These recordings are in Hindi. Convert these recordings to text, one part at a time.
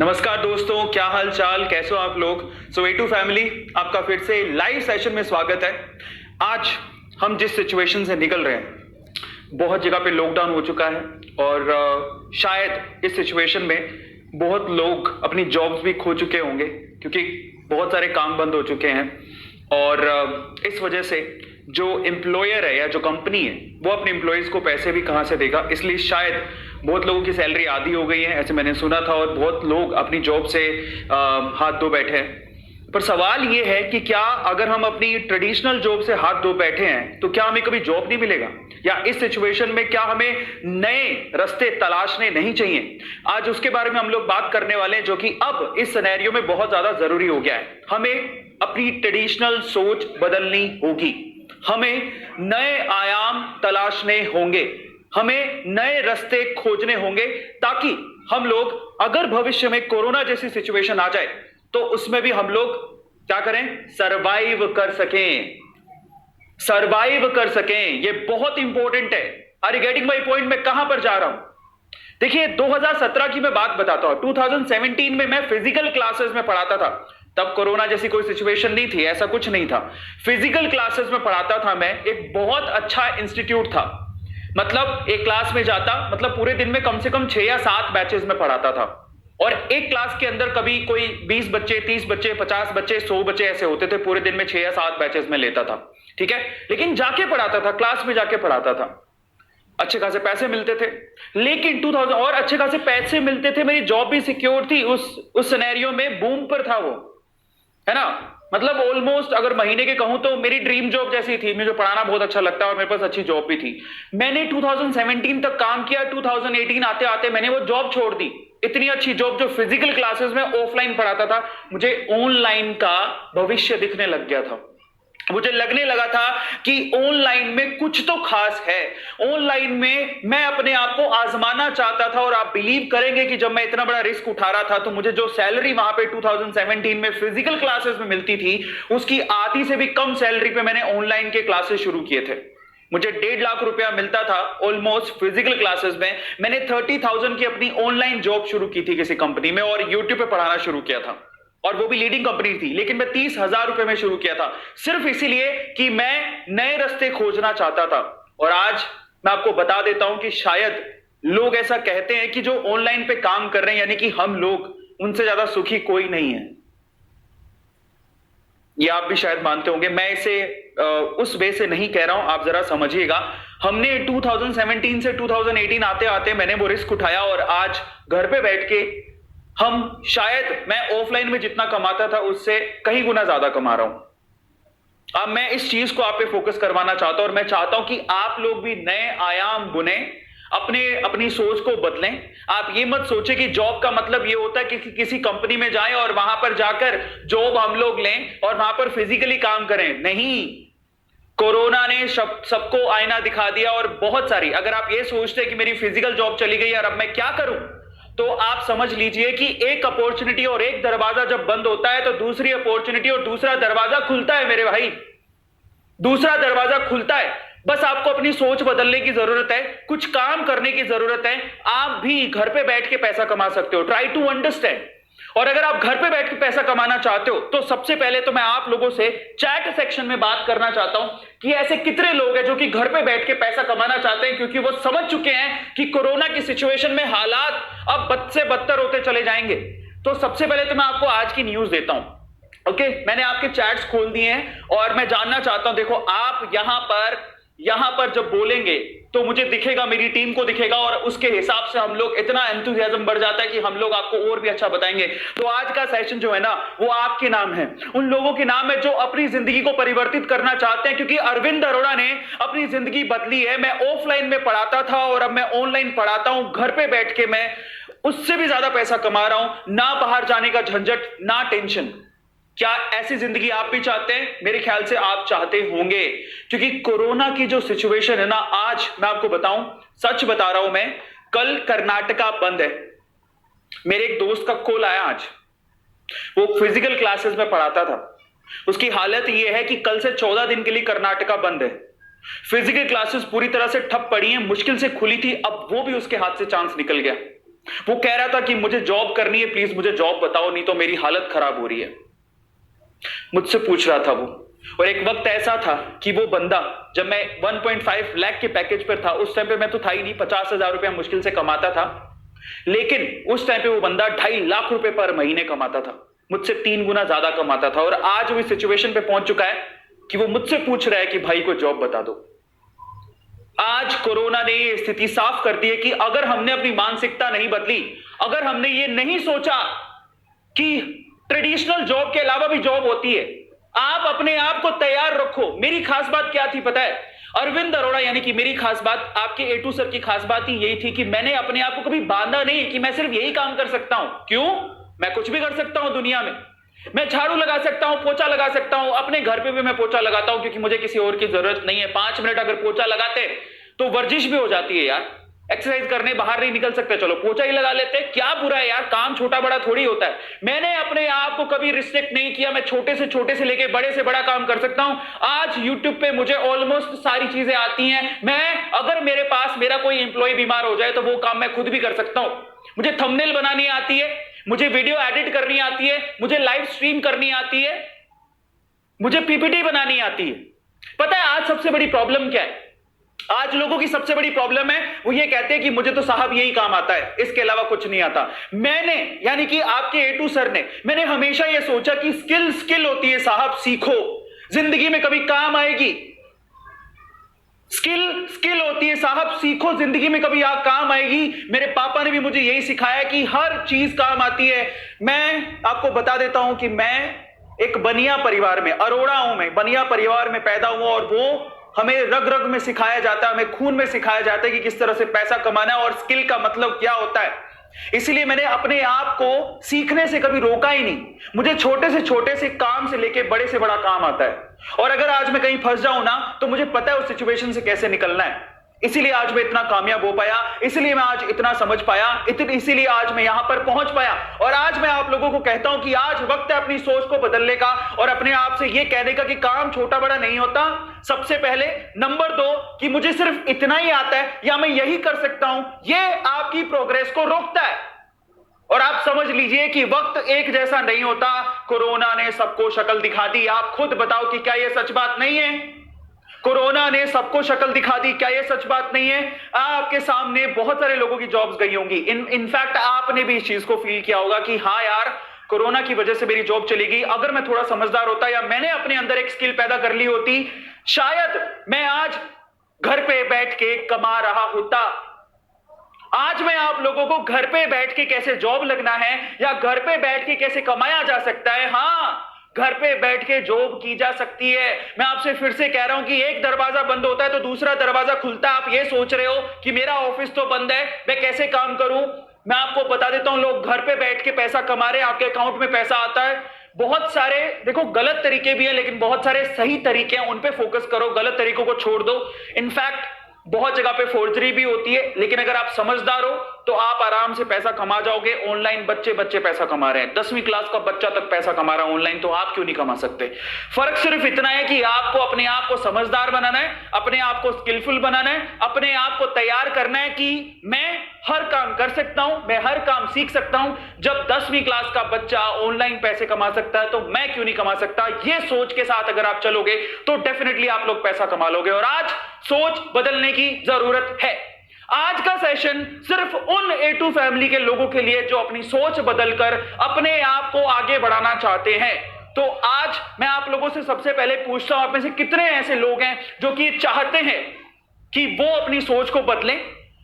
नमस्कार दोस्तों, क्या हाल चाल, कैसे हो आप लोग। सो ए टू फैमिली, आपका फिर से लाइव सेशन में स्वागत है। आज हम जिस सिचुएशन से निकल रहे हैं, बहुत जगह पे लॉकडाउन हो चुका है और शायद इस सिचुएशन में बहुत लोग अपनी जॉब्स भी खो चुके होंगे क्योंकि बहुत सारे काम बंद हो चुके हैं। और इस वजह से जो एम्प्लॉयर है या जो कंपनी है वो अपने एम्प्लॉयज को पैसे भी कहां से देगा, इसलिए शायद बहुत लोगों की सैलरी आधी हो गई है, ऐसे मैंने सुना था, और बहुत लोग अपनी जॉब से हाथ धो बैठे हैं। पर सवाल ये है कि क्या अगर हम अपनी ट्रेडिशनल जॉब से हाथ धो बैठे हैं तो क्या हमें कभी जॉब नहीं मिलेगा, या इस सिचुएशन में क्या हमें नए रास्ते तलाशने नहीं चाहिए। आज उसके बारे में हम लोग बात करने वाले हैं, जो कि अब इस सिनेरियो में बहुत ज्यादा जरूरी हो गया है। हमें अपनी ट्रेडिशनल सोच बदलनी होगी, हमें नए आयाम तलाशने होंगे, हमें नए रास्ते खोजने होंगे, ताकि हम लोग अगर भविष्य में कोरोना जैसी सिचुएशन आ जाए तो उसमें भी हम लोग क्या करें, सरवाइव कर सकें, सरवाइव कर सकें। ये बहुत इंपॉर्टेंट है। Are you getting my point? मैं कहां पर जा रहा हूं? देखिए, 2017 की मैं बात बताता हूं। 2017 में मैं फिजिकल क्लासेस में पढ़ाता था। तब कोरोना जैसी कोई सिचुएशन नहीं थी, ऐसा कुछ नहीं था। फिजिकल क्लासेस में पढ़ाता था मैं। एक बहुत अच्छा इंस्टीट्यूट था, मतलब एक क्लास में जाता, मतलब पूरे दिन में कम से कम 6 या 7 बैचेस में पढ़ाता था। और एक क्लास के अंदर कभी कोई 20 बच्चे, 30 बच्चे, 50 बच्चे, 100 बच्चे ऐसे होते थे। पूरे दिन में 6 या 7 बैचेस में लेता था, ठीक है। लेकिन जाके पढ़ाता था, क्लास में जाके पढ़ाता था। अच्छे खासे पैसे मिलते थे, लेकिन 2000 और अच्छे खासे पैसे मिलते थे। मेरी जॉब भी सिक्योर थी। उस सिनेरियो में बूम पर था वो, है ना। मतलब ऑलमोस्ट अगर महीने के कहूं तो मेरी ड्रीम जॉब जैसी थी। मुझे पढ़ाना बहुत अच्छा लगता है और मेरे पास अच्छी जॉब भी थी। मैंने 2017 तक काम किया। 2018 आते आते मैंने वो जॉब छोड़ दी। इतनी अच्छी जॉब जो फिजिकल क्लासेस में ऑफलाइन पढ़ाता था, मुझे ऑनलाइन का भविष्य दिखने लग गया था। मुझे लगने लगा था कि ऑनलाइन में कुछ तो खास है। ऑनलाइन में मैं अपने आप को आजमाना चाहता था। और आप बिलीव करेंगे कि जब मैं इतना बड़ा रिस्क उठा रहा था तो मुझे जो सैलरी वहां पे 2017 में फिजिकल क्लासेस में मिलती थी, उसकी आधी से भी कम सैलरी पे मैंने ऑनलाइन के क्लासेस शुरू किए थे। मुझे 1.5 लाख रुपया मिलता था ऑलमोस्ट फिजिकल क्लासेस में। मैंने 30,000 की अपनी ऑनलाइन जॉब शुरू की थी किसी कंपनी में, और यूट्यूब पे पढ़ाना शुरू किया था, और वो भी लीडिंग कंपनी थी। लेकिन मैं 30,000 रुपए में शुरू किया था, सिर्फ इसीलिए कि मैं नए रास्ते खोजना चाहता था। और आज मैं आपको बता देता हूं कि शायद लोग ऐसा कहते हैं कि जो ऑनलाइन पे काम कर रहे हैं, यानी कि हम लोग, उनसे ज्यादा सुखी कोई नहीं है। ये आप भी शायद मानते होंगे। मैं इसे उस वे से नहीं कह रहा हूं, आप जरा समझिएगा। हमने 2017 से 2018 आते आते मैंने वो रिस्क उठाया, और आज घर पे बैठ के हम, शायद मैं ऑफलाइन में जितना कमाता था उससे कहीं गुना ज्यादा कमा रहा हूं। अब मैं इस चीज को आप पे फोकस करवाना चाहता हूं, और मैं चाहता हूं कि आप लोग भी नए आयाम बुने, अपनी सोच को बदलें। आप ये मत सोचे कि जॉब का मतलब ये होता है कि किसी कंपनी में जाएं और वहां पर जाकर जॉब हम लोग लें और वहां पर फिजिकली काम करें। नहीं, कोरोना ने सबको आईना दिखा दिया। और बहुत सारी, अगर आप ये सोचते हैं कि मेरी फिजिकल जॉब चली गई और अब मैं क्या करूं, तो आप समझ लीजिए कि एक अपॉर्चुनिटी और एक दरवाजा जब बंद होता है तो दूसरी अपॉर्चुनिटी और दूसरा दरवाजा खुलता है मेरे भाई, दूसरा दरवाजा खुलता है। बस आपको अपनी सोच बदलने की जरूरत है, कुछ काम करने की जरूरत है। आप भी घर पे बैठ के पैसा कमा सकते हो। Try to understand. और अगर आप घर पे बैठ के पैसा कमाना चाहते हो तो सबसे पहले तो मैं आप लोगों से चैट सेक्शन में बात करना चाहता हूं कि ऐसे कितने लोग हैं जो कि घर पे बैठ के पैसा कमाना चाहते हैं, क्योंकि वो समझ चुके हैं कि कोरोना की सिचुएशन में हालात अब बद से बदतर होते चले जाएंगे। तो सबसे पहले तो मैं आपको आज की न्यूज देता हूं। ओके, मैंने आपके चैट्स खोल दिए हैं और मैं जानना चाहता हूं, देखो आप यहां पर जब बोलेंगे तो मुझे दिखेगा, मेरी टीम को दिखेगा, और उसके हिसाब से हम लोग, इतना एंथुसियाज्म बढ़ जाता है कि हम लोग आपको और भी अच्छा बताएंगे। तो आज का सेशन जो है ना, वो आपके नाम है, उन लोगों के नाम है जो अपनी जिंदगी को परिवर्तित करना चाहते हैं। क्योंकि अरविंद अरोड़ा ने अपनी जिंदगी बदली है। मैं ऑफलाइन में पढ़ाता था और अब मैं ऑनलाइन पढ़ाता हूं। घर पे बैठ के मैं उससे भी ज्यादा पैसा कमा रहा हूं, ना बाहर जाने का झंझट, ना टेंशन। क्या ऐसी जिंदगी आप भी चाहते हैं? मेरे ख्याल से आप चाहते होंगे, क्योंकि कोरोना की जो सिचुएशन है ना, आज मैं आपको बताऊं, सच बता रहा हूं मैं, कल कर्नाटका बंद है। मेरे एक दोस्त का कॉल आया आज, वो फिजिकल क्लासेस में पढ़ाता था। उसकी हालत यह है कि कल से 14 दिन के लिए कर्नाटका बंद है। फिजिकल क्लासेस पूरी तरह से ठप पड़ी हैं, मुश्किल से खुली थी, अब वो भी उसके हाथ से चांस निकल गया। वो कह रहा था कि मुझे जॉब करनी है, प्लीज मुझे जॉब बताओ, नहीं तो मेरी हालत खराब हो रही है। मुझसे पूछ रहा था वो। और एक वक्त ऐसा था कि वो बंदा, जब मैं 1.5 लाख के पैकेज पर था, उस टाइम पे मैं तो था ही नहीं, 50,000 रुपया मुश्किल से कमाता था, लेकिन उस टाइम पे वो बंदा 2.5 लाख रुपए पर महीने कमाता था, मुझसे 3 गुना ज्यादा कमाता था। और आज वो इस सिचुएशन पे पहुंच चुका है कि वो मुझसे पूछ रहा है कि भाई को जॉब बता दो। आज कोरोना ने ये स्थिति साफ कर दी है कि अगर हमने अपनी मानसिकता नहीं बदली, अगर हमने ये नहीं सोचा कि ट्रेडिशनल जॉब के अलावा भी जॉब होती है, आप अपने आप को तैयार रखो। मेरी खास बात क्या थी पता है? अरविंद अरोड़ा यानी कि मेरी खास बात, आपके A2 सर की खास बात ही यही थी कि मैंने अपने आप को कभी बांधा नहीं कि मैं सिर्फ यही काम कर सकता हूं। क्यों? मैं कुछ भी कर सकता हूं दुनिया में। मैं झाड़ू लगा सकता हूं, पोछा लगा सकता हूं, अपने घर पे भी मैं पोछा लगाता हूं क्योंकि मुझे किसी और की जरूरत नहीं है। 5 मिनट अगर पोछा लगाते तो वर्जिश भी हो जाती है यार। एक्सरसाइज करने बाहर नहीं निकल सकते, चलो पोछा ही लगा लेते, क्या बुरा है यार, काम छोटा बड़ा थोड़ी होता है। मैंने अपने आप को कभी रिस्ट्रिक्ट नहीं किया, मैं छोटे से लेके बड़े से बड़ा काम कर सकता हूं। आज यूट्यूब पे मुझे ऑलमोस्ट सारी चीजें आती हैं। मैं अगर मेरे पास मेरा कोई एम्प्लॉय बीमार हो जाए तो वो काम मैं खुद भी कर सकता हूं। मुझे थंबनेल बनानी आती है, मुझे वीडियो एडिट करनी आती है, मुझे लाइव स्ट्रीम करनी आती है, मुझे पीपीटी बनानी आती है। पता है आज सबसे बड़ी प्रॉब्लम क्या है? आज लोगों की सबसे बड़ी प्रॉब्लम है, वो ये कहते हैं कि मुझे तो साहब यही काम आता है, इसके अलावा कुछ नहीं आता। मैंने यानी कि आपके A2 सर ने, मैंने हमेशा ये सोचा कि स्किल होती है साहब, सीखो, जिंदगी में कभी काम आएगी। स्किल होती है साहब, सीखो, जिंदगी में कभी काम आएगी। मेरे पापा ने भी मुझे यही सिखाया कि हर चीज काम आती है। मैं आपको बता देता हूं कि मैं एक बनिया परिवार में, अरोड़ा हूं, मैं बनिया परिवार में पैदा हुआ और वो हमें रग रग में सिखाया जाता है, हमें खून में सिखाया जाता है कि किस तरह से पैसा कमाना है और स्किल का मतलब क्या होता है। इसलिए मैंने अपने आप को सीखने से कभी रोका ही नहीं। मुझे छोटे से काम से लेके बड़े से बड़ा काम आता है। और अगर आज मैं कहीं फंस जाऊं ना, तो मुझे पता है उस सिचुएशन से कैसे निकलना है। इसीलिए आज मैं इतना कामयाब हो पाया, इसलिए मैं आज इतना समझ पाया, इसीलिए आज मैं यहां पर पहुंच पाया। और आज मैं आप लोगों को कहता हूं कि आज वक्त है अपनी सोच को बदलने का और अपने आप से यह कहने का कि काम छोटा बड़ा नहीं होता। सबसे पहले नंबर 2 कि मुझे सिर्फ इतना ही आता है या मैं यही कर सकता हूं, यह आपकी प्रोग्रेस को रोकता है। और आप समझ लीजिए कि वक्त एक जैसा नहीं होता। कोरोना ने सबको शक्ल दिखा दी। आप खुद बताओ कि क्या यह सच बात नहीं है? कोरोना ने सबको शक्ल दिखा दी, क्या यह सच बात नहीं है? आपके सामने बहुत सारे लोगों की जॉब्स गई होंगी। इनफैक्ट आपने भी इस चीज को फील किया होगा कि हाँ यार, कोरोना की वजह से मेरी जॉब चली गई। अगर मैं थोड़ा समझदार होता या मैंने अपने अंदर एक स्किल पैदा कर ली होती, शायद मैं आज घर पे बैठ के कमा रहा होता। आज मैं आप लोगों को घर पे बैठ के कैसे जॉब लगना है या घर पे बैठ के कैसे कमाया जा सकता है, हाँ, घर पे बैठ के जॉब की जा सकती है। मैं आपसे फिर से कह रहा हूं कि एक दरवाजा बंद होता है तो दूसरा दरवाजा खुलता है। आप ये सोच रहे हो कि मेरा ऑफिस तो बंद है, मैं कैसे काम करूं? मैं आपको बता देता हूं, लोग घर पे बैठ के पैसा कमा रहे हैं, आपके अकाउंट में पैसा आता है। बहुत सारे, देखो, गलत तरीके भी हैं लेकिन बहुत सारे सही तरीके हैं, उन पे फोकस करो, गलत तरीकों को छोड़ दो। इनफैक्ट बहुत जगह पे फोर्जरी भी होती है, लेकिन अगर आप समझदार हो तो आप आराम से पैसा कमा जाओगे। ऑनलाइन बच्चे पैसा कमा रहे हैं, 10वीं क्लास का बच्चा तक पैसा कमा रहा है ऑनलाइन, तो आप क्यों नहीं कमा सकते? फर्क सिर्फ इतना है कि आपको अपने आप को समझदार बनाना है, अपने आप को स्किलफुल बनाना है, अपने आप को तैयार करना है कि मैं हर काम कर सकता हूं, मैं हर काम सीख सकता हूं। जब 10वीं क्लास का बच्चा ऑनलाइन पैसे कमा सकता है तो मैं क्यों नहीं कमा सकता? यह सोच के साथ अगर आप चलोगे तो डेफिनेटली आप लोग पैसा कमा लोगे। और आज सोच बदलने की जरूरत है। आज का सेशन सिर्फ उन A2 फैमिली के लोगों के लिए जो अपनी सोच बदलकर अपने आप को आगे बढ़ाना चाहते हैं। तो आज मैं आप लोगों से सबसे पहले पूछता हूं, आप में से कितने ऐसे लोग हैं जो कि चाहते हैं कि वो अपनी सोच को बदलें,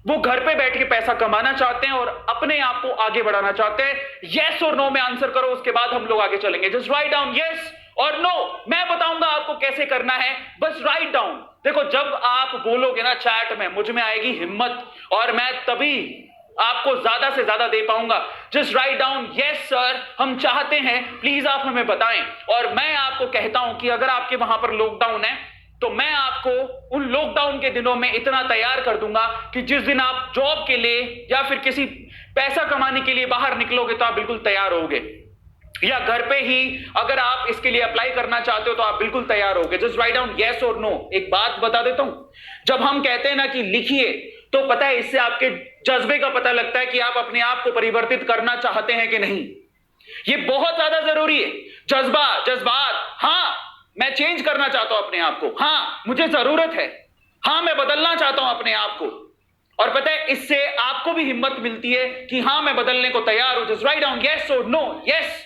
वो घर पे बैठ के पैसा कमाना चाहते हैं और अपने आप को आगे बढ़ाना चाहते हैं? यस और नो में आंसर करो, उसके बाद हम लोग आगे चलेंगे। जस्ट राइट डाउन यस और नो। मैं बताऊंगा आपको कैसे करना है, बस राइट डाउन। देखो, जब आप बोलोगे ना चैट में, मुझ में आएगी हिम्मत और मैं तभी आपको ज्यादा से ज्यादा दे पाऊंगा। Just write down yes sir, हम चाहते हैं, प्लीज आप हमें बताएं। और मैं आपको कहता हूं कि अगर आपके वहां पर लॉकडाउन है तो मैं आपको उन लॉकडाउन के दिनों में इतना तैयार कर दूंगा कि जिस दिन आप जॉब के लिए या फिर किसी पैसा कमाने के लिए बाहर निकलोगे तो आप बिल्कुल तैयार होगे। या घर पे ही अगर आप इसके लिए अप्लाई करना चाहते हो तो आप बिल्कुल तैयार होगे। जस्ट राइट डाउन यस और नो। एक बात बता देता हूं, जब हम कहते हैं ना कि लिखिए तो पता है इससे आपके जज्बे का पता लगता है कि आप अपने आप को परिवर्तित करना चाहते हैं कि नहीं। ये बहुत ज्यादा जरूरी है। जज्बात, हाँ मैं चेंज करना चाहता हूं अपने आप को, हाँ मुझे जरूरत है, हाँ मैं बदलना चाहता हूं अपने आप को। और पता है इससे आपको भी हिम्मत मिलती है कि हाँ मैं बदलने को तैयार हूं। जस्ट राइट डाउन यस और no. Yes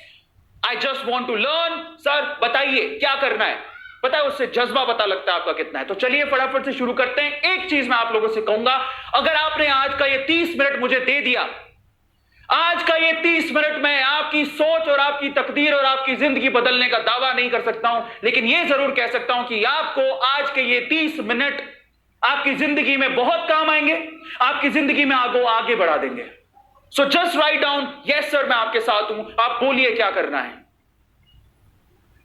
I just want to learn. Sir बताइए क्या करना है। पता है उससे जज्बा पता लगता है आपका कितना है। तो चलिए फटाफट से शुरू करते हैं। एक चीज मैं आप लोगों से कहूंगा, अगर आपने आज का ये 30 मिनट मुझे दे दिया, आज का ये 30 मिनट में आपकी सोच और आपकी तकदीर और आपकी जिंदगी बदलने का दावा नहीं कर सकता हूं, लेकिन यह जरूर कह सकता हूं कि आपको आज के ये 30 मिनट आपकी जिंदगी में बहुत काम आएंगे, आपकी जिंदगी में आगे बढ़ा देंगे। So just write down yes sir मैं आपके साथ हूं, आप बोलिए क्या करना है।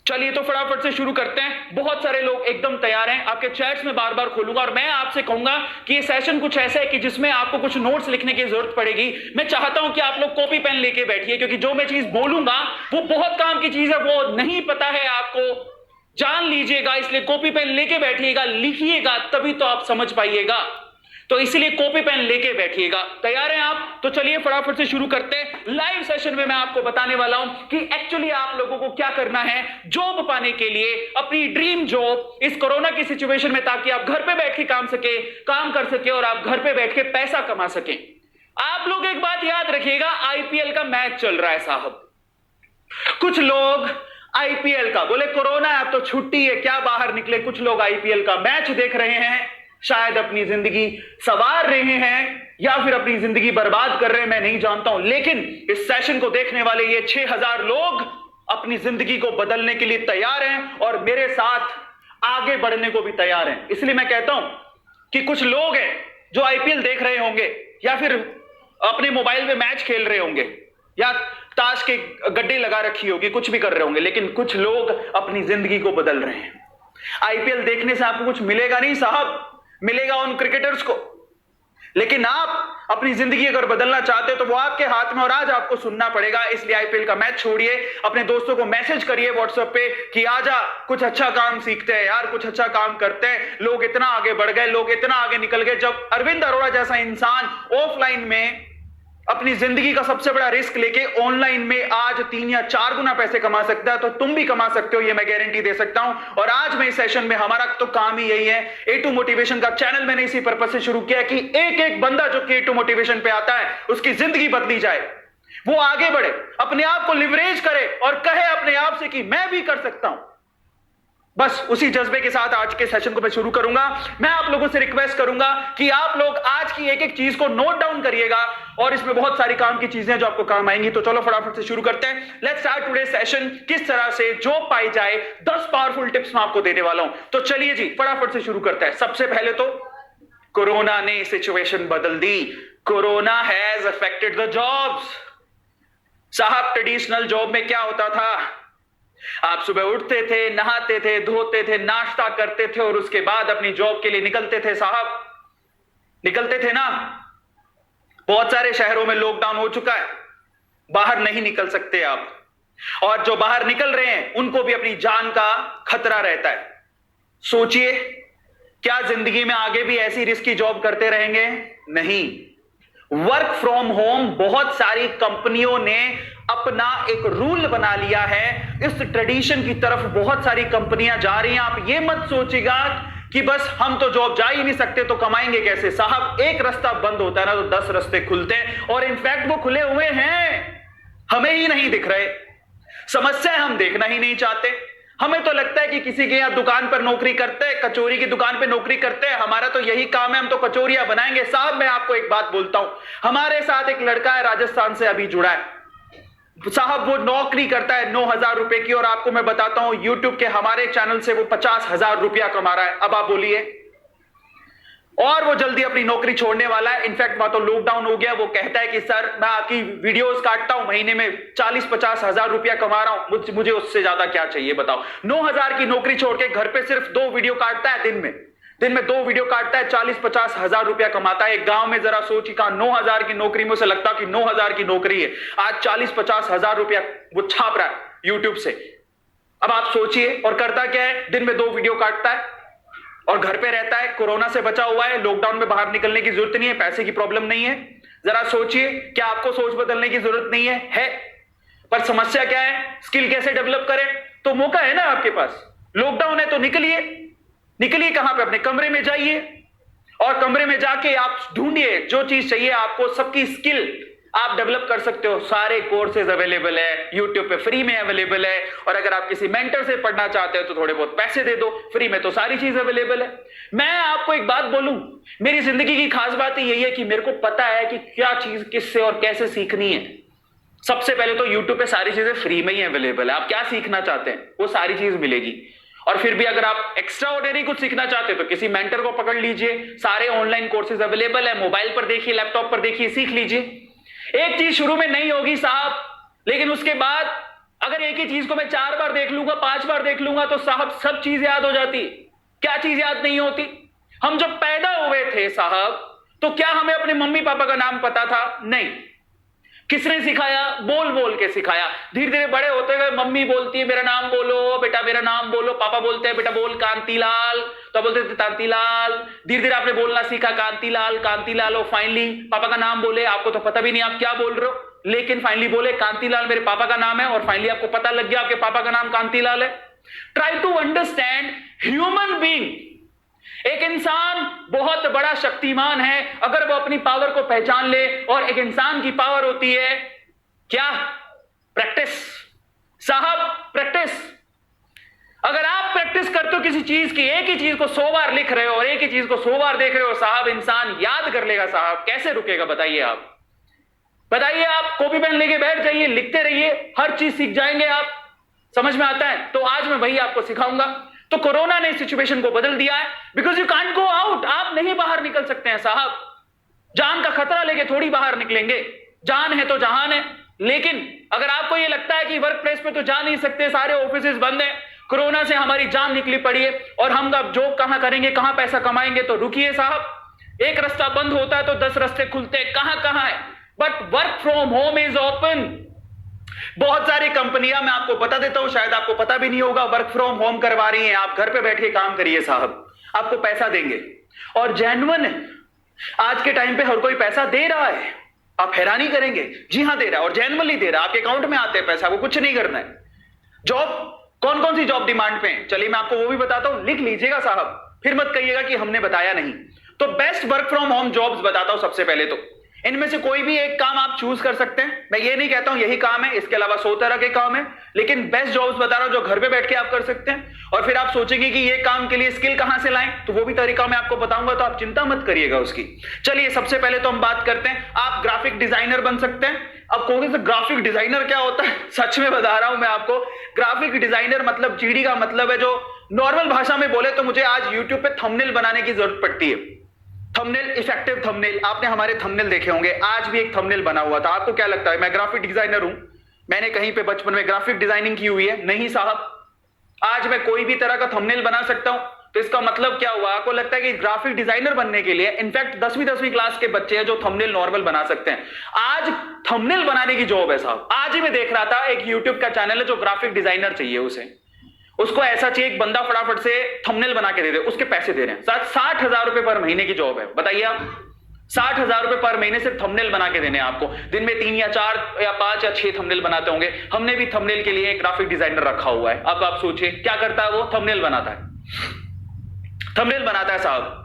चलिए तो फटाफट से शुरू करते हैं। बहुत सारे लोग एकदम तैयार हैं। आपके चैट्स में बार बार खोलूंगा और मैं आपसे कहूंगा कि ये सेशन कुछ ऐसा है कि जिसमें आपको कुछ नोट्स लिखने की जरूरत पड़ेगी। मैं चाहता हूं कि आप लोग कॉपी पेन लेके बैठिए, क्योंकि जो मैं चीज बोलूंगा वो बहुत काम की चीज है, वो नहीं पता है आपको, जान लीजिएगा। इसलिए कॉपी पेन लेके बैठिएगा, लिखिएगा, तभी तो आप समझ पाइएगा। तो इसलिए कॉपी पेन लेके बैठिएगा। तैयार हैं आप? तो चलिए फटाफट से शुरू करते हैं। लाइव सेशन में मैं आपको बताने वाला हूं कि एक्चुअली आप लोगों को क्या करना है जॉब पाने के लिए, अपनी ड्रीम जॉब इस कोरोना की सिचुएशन में, ताकि आप घर पे बैठ के काम कर सके और आप घर पे बैठ के पैसा कमा सकें। आप लोग एक बात याद रखिएगा, आईपीएल का मैच चल रहा है साहब। कुछ लोग आईपीएल का बोले कोरोना है अब तो छुट्टी है, क्या बाहर निकले। कुछ लोग आईपीएल का मैच देख रहे हैं, शायद अपनी जिंदगी संवार रहे हैं या फिर अपनी जिंदगी बर्बाद कर रहे हैं, मैं नहीं जानता हूं। लेकिन इस सेशन को देखने वाले ये 6000 लोग अपनी जिंदगी को बदलने के लिए तैयार हैं और मेरे साथ आगे बढ़ने को भी तैयार हैं। इसलिए मैं कहता हूं कि कुछ लोग हैं जो आईपीएल देख रहे होंगे या फिर अपने मोबाइल में मैच खेल रहे होंगे या ताश के गड्डी लगा रखी होगी, कुछ भी कर रहे होंगे, लेकिन कुछ लोग अपनी जिंदगी को बदल रहे हैं। आईपीएल देखने से आपको कुछ मिलेगा नहीं साहब, मिलेगा उन क्रिकेटर्स को। लेकिन आप अपनी जिंदगी अगर बदलना चाहते हो तो वो आपके हाथ में, और आज आपको सुनना पड़ेगा। इसलिए आईपीएल का मैच छोड़िए, अपने दोस्तों को मैसेज करिए व्हाट्सएप पे कि आजा कुछ अच्छा काम सीखते हैं यार, कुछ अच्छा काम करते हैं। लोग इतना आगे बढ़ गए, लोग इतना आगे निकल गए। जब अरविंद अरोड़ा जैसा इंसान ऑफलाइन में अपनी जिंदगी का सबसे बड़ा रिस्क लेके ऑनलाइन में आज 3 या 4 गुना पैसे कमा सकता है, तो तुम भी कमा सकते हो, ये मैं गारंटी दे सकता हूं। और आज मैं इस सेशन में, हमारा तो काम ही यही है, A2 मोटिवेशन का चैनल मैंने इसी पर्पस से शुरू किया कि एक एक बंदा जो कि A2 मोटिवेशन पे आता है उसकी जिंदगी बदली जाए, वो आगे बढ़े, अपने आप को लिवरेज करे और कहे अपने आप से कि मैं भी कर सकता हूं। बस उसी जज्बे के साथ आज के सेशन को मैं शुरू करूंगा। मैं आप लोगों से रिक्वेस्ट करूंगा कि आप लोग आज की एक एक चीज को नोट डाउन करिएगा और इसमें बहुत सारी काम की चीजें जो आपको काम आएंगी। तो चलो फटाफट से शुरू करते हैं। Let's start today session. किस तरह से जॉब पाई जाए, 10 पावरफुल टिप्स मैं आपको देने वाला हूं। तो चलिए जी फटाफट से शुरू करते हैं। सबसे पहले तो कोरोना ने सिचुएशन बदल दी। Corona has affected the jobs. साहब ट्रेडिशनल जॉब में क्या होता था, आप सुबह उठते थे, नहाते थे, धोते थे, नाश्ता करते थे और उसके बाद अपनी जॉब के लिए निकलते थे। साहब निकलते थे ना। बहुत सारे शहरों में लॉकडाउन हो चुका है, बाहर नहीं निकल सकते आप, और जो बाहर निकल रहे हैं उनको भी अपनी जान का खतरा रहता है। सोचिए, क्या जिंदगी में आगे भी ऐसी रिस्की जॉब करते रहेंगे? नहीं। वर्क फ्रॉम होम बहुत सारी कंपनियों ने अपना एक रूल बना लिया है। इस ट्रेडिशन की तरफ बहुत सारी कंपनियां जा रही हैं। आप ये मत सोचिएगा कि बस हम तो जॉब जा ही नहीं सकते तो कमाएंगे कैसे। साहब एक रास्ता बंद होता है ना तो 10 रास्ते खुलते हैं, और इनफैक्ट वो खुले हुए हैं, हमें ही नहीं दिख रहे। समस्या हम देखना ही नहीं चाहते। हमें तो लगता है कि किसी के यहां दुकान पर नौकरी करते हैं, कचौरी की दुकान पर नौकरी करते हैं, हमारा तो यही काम है, हम तो कचौरियां बनाएंगे। साहब मैं आपको एक बात बोलता हूं, हमारे साथ एक लड़का है, राजस्थान से अभी जुड़ा है साहब। वो नौकरी करता है 9,000 रुपए की, और आपको मैं बताता हूं यूट्यूब के हमारे चैनल से वो 50,000 रुपया कमा रहा है। अब आप बोलिए, और वो जल्दी अपनी नौकरी छोड़ने वाला है। इनफैक्ट वहां तो लॉकडाउन हो गया। वो कहता है कि सर मैं आपकी वीडियोस काटता हूं, महीने में 40-50 हजार रुपया कमा रहा हूं, मुझे उससे ज्यादा क्या चाहिए बताओ। 9,000 की नौकरी छोड़ के घर पे सिर्फ 2 वीडियो काटता है दिन में 2 वीडियो काटता है, 40-50 हजार रुपया कमाता है। एक गांव में जरा सोच कहा 9,000 की नौकरी में उसे लगता कि 9,000 की नौकरी है, आज 40-50 हजार रुपया वो छाप रहा है यूट्यूब से। अब आप सोचिए, और करता क्या है, दिन में 2 वीडियो काटता है, और घर पे रहता है, कोरोना से बचा हुआ है, लॉकडाउन में बाहर निकलने की जरूरत नहीं है, पैसे की प्रॉब्लम नहीं है, जरा सोचिए क्या आपको सोच बदलने की जरूरत नहीं है? पर समस्या क्या है? स्किल कैसे डेवलप करें? तो मौका है ना आपके पास, लॉकडाउन है तो निकलिए। निकलिए कहां पे? अपने कमरे में जाइए और कमरे में जाके आप ढूंढिए जो चीज चाहिए आपको, सबकी स्किल आप डेवलप कर सकते हो। सारे कोर्सेज अवेलेबल है, यूट्यूब पे फ्री में अवेलेबल है, और अगर आप किसी मेंटर से पढ़ना चाहते हो तो थोड़े बहुत पैसे दे दो, फ्री में तो सारी चीज अवेलेबल है। मैं आपको एक बात बोलूं, मेरी जिंदगी की खास बात यही है कि मेरे को पता है कि क्या चीज किससे और कैसे सीखनी है। सबसे पहले तो यूट्यूब पे सारी चीजें फ्री में ही अवेलेबल है, आप क्या सीखना चाहते हैं वो सारी चीज मिलेगी। और फिर भी अगर आप एक्स्ट्रा ऑर्डिनरी कुछ सीखना चाहते हो तो किसी मेंटर को पकड़ लीजिए, सारे ऑनलाइन कोर्सेज अवेलेबल है, मोबाइल पर देखिए, लैपटॉप पर देखिए, सीख लीजिए। एक चीज शुरू में नहीं होगी साहब, लेकिन उसके बाद अगर एक ही चीज को मैं 4 बार देख लूंगा, 5 बार देख लूंगा तो साहब सब चीज याद हो जाती। क्या चीज याद नहीं होती? हम जब पैदा हुए थे साहब तो क्या हमें अपने मम्मी पापा का नाम पता था? नहीं। किसने सिखाया? बोल बोल के सिखाया। धीरे धीरे बड़े होते गए, मम्मी बोलती है मेरा नाम बोलो बेटा, मेरा नाम बोलो, पापा बोलते हैं बेटा बोल कांतीलाल, तो बोलते थे कांतीलाल। धीरे धीरे आपने बोलना सीखा कांतीलाल कांतीलाल, और फाइनली पापा का नाम बोले, आपको तो पता भी नहीं आप क्या बोल रहे हो, लेकिन फाइनली बोले कांतीलाल मेरे पापा का नाम है, और फाइनली आपको पता लग गया आपके पापा का नाम कांतीलाल है। Try to understand human being. एक इंसान बहुत बड़ा शक्तिमान है अगर वो अपनी पावर को पहचान ले, और एक इंसान की पावर होती है क्या? प्रैक्टिस साहब, प्रैक्टिस। अगर आप प्रैक्टिस करते हो किसी चीज की, एक ही चीज को 100 बार लिख रहे हो और एक ही चीज को 100 बार देख रहे हो साहब, इंसान याद कर लेगा साहब। कैसे रुकेगा बताइए आप? बताइए आप कॉपी पेन लेके बैठ जाइए, लिखते रहिए, हर चीज सीख जाएंगे आप। समझ में आता है? तो आज मैं वही आपको सिखाऊंगा। तो कोरोना ने सिचुएशन को बदल दिया है, because you can't go out. आप नहीं बाहर निकल सकते हैं साहब, जान का खतरा लेके थोड़ी बाहर निकलेंगे। जान है तो जहान है। लेकिन अगर आपको यह लगता है कि वर्क प्लेस पे तो जा नहीं सकते, सारे ऑफिसेज बंद है, कोरोना से हमारी जान निकली पड़ी है और हम अब जॉब कहां करेंगे, कहां पैसा कमाएंगे, तो रुकिए साहब। एक रास्ता बंद होता है तो 10 रास्ते खुलते हैं, कहां कहां है। But work from home is open. बहुत सारी कंपनियां, मैं आपको बता देता हूं, शायद आपको पता भी नहीं होगा, वर्क फ्रॉम होम करवा रही हैं। आप घर पे बैठ के काम करिए साहब, आपको पैसा देंगे और जेन्युइन है। आज के टाइम पे हर कोई पैसा दे रहा है, आप हैरानी करेंगे। जी हां दे रहा है, और जेन्युइनली दे रहा है। आपके अकाउंट में आते हैं पैसा, वो कुछ नहीं करना है। जॉब, कौन कौन सी जॉब डिमांड पे है, चलिए मैं आपको वो भी बताता हूं, लिख लीजिएगा साहब, फिर मत कहिएगा कि हमने बताया नहीं। तो best work from home jobs बताता हूं। सबसे पहले तो इनमें से कोई भी एक काम आप चूज कर सकते हैं। मैं ये नहीं कहता हूं यही काम है, इसके अलावा 100 तरह के काम है, लेकिन बेस्ट जॉब्स बता रहा हूं जो घर पे बैठ के आप कर सकते हैं। और फिर आप सोचेंगे कि ये काम के लिए स्किल कहां से लाएं, तो वो भी तरीका मैं आपको बताऊंगा, तो आप चिंता मत करिएगा उसकी। चलिए सबसे पहले तो हम बात करते हैं, आप ग्राफिक डिजाइनर बन सकते हैं। अब कहोगे से ग्राफिक डिजाइनर क्या होता है? सच में बता रहा हूं मैं आपको, ग्राफिक डिजाइनर मतलब जीडी का मतलब है, जो नॉर्मल भाषा में बोले तो मुझे आज यूट्यूब पे थंबनेल बनाने की जरूरत पड़ती है। Thumbnail, effective thumbnail. आपने हमारे थंबनेल देखे होंगे, आज भी एक थंबनेल बना हुआ था। आपको क्या लगता है मैं ग्राफिक डिजाइनर हूं? मैंने कहीं पे बचपन में ग्राफिक डिजाइनिंग की हुई है? नहीं साहब। आज मैं कोई भी तरह का थंबनेल बना सकता हूं। तो इसका मतलब क्या हुआ? आपको लगता है कि ग्राफिक डिजाइनर बनने के लिए, इनफैक्ट 10वीं क्लास के बच्चे हैं जो थंबनेल नॉर्मल बना सकते हैं। आज थंबनेल बनाने की जॉब है साहब। आज ही मैं देख रहा था, एक यूट्यूब का चैनल है जो ग्राफिक डिजाइनर चाहिए उसे, उसको ऐसा चाहिए एक बंदा फटाफट से थंबनेल बना के दे दे, उसके पैसे दे रहे हैं। 60,000 रुपए पर महीने की जॉब है, बताइए आप। 60,000 रुपए पर महीने सिर्फ थंबनेल बना के देने आपको। दिन में 3 या 4 या 5 या 6 थंबनेल बनाते होंगे। हमने भी थंबनेल के लिए एक ग्राफिक डिजाइनर रखा हुआ है। अब आप सोचिए क्या करता है वो? थंबनेल बनाता है, थंबनेल बनाता है साहब।